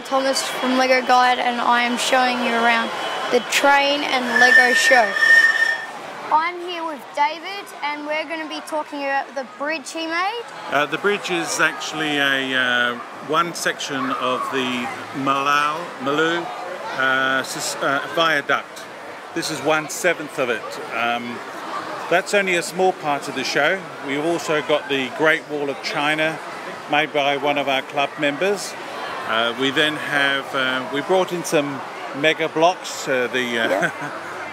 Thomas from Lego Guide, and I am showing you around the train and Lego show. I'm here with David, and we're going to be talking about the bridge he made. The bridge is actually a one section of the Malu viaduct. This is 1/7 of it. That's only a small part of the show. We've also got the Great Wall of China, made by one of our club members. We then have, we brought in some mega blocks, the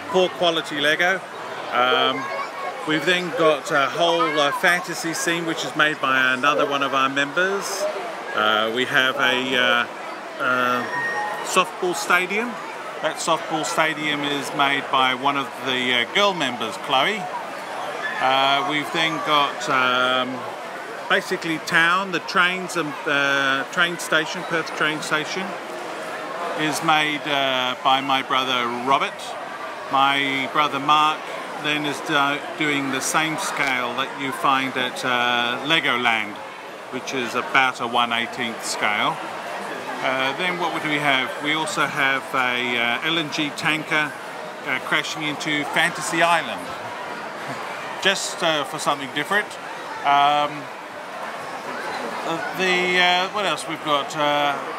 poor quality Lego. We've then got a whole fantasy scene which is made by another one of our members. We have a softball stadium. That softball stadium is made by one of the girl members, Chloe. We've then got basically town, the trains and train station, Perth train station, is made by my brother Robert. My brother Mark then is doing the same scale that you find at Legoland, which is about a 1/18 scale. Then what do we have? We also have a LNG tanker crashing into Fantasy Island, just for something different. What else we've got?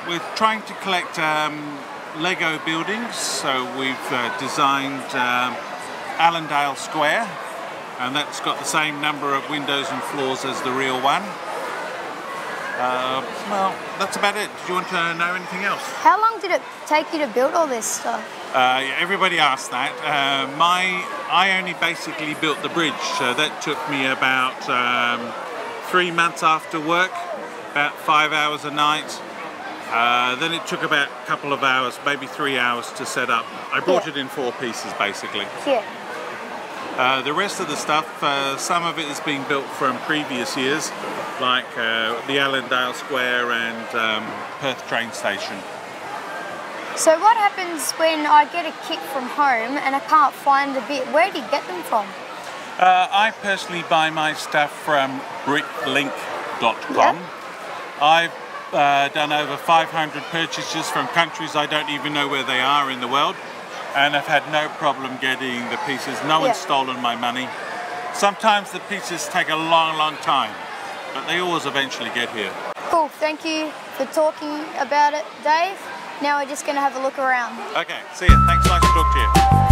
We're trying to collect Lego buildings, so we've designed Allendale Square, and that's got the same number of windows and floors as the real one. Well, that's about it. Do you want to know anything else? How long did it take you to build all this stuff? Everybody asks that. I only basically built the bridge, so that took me about 3 months after work, about 5 hours a night. Then it took about a couple of hours, maybe 3 hours to set up. I brought it in 4 pieces basically. Yeah. The rest of the stuff, some of it is being built from previous years, like the Allendale Square and Perth train station. So what happens when I get a kit from home and I can't find a bit? Where do you get them from? I personally buy my stuff from bricklink.com. Yep. I've done over 500 purchases from countries I don't even know where they are in the world, and I've had no problem getting the pieces. No one's stolen my money. Sometimes the pieces take a long time, but they always eventually get here. Cool, thank you for talking about it, Dave. Now we're just going to have a look around. Okay, see ya. Thanks, nice to talk to you.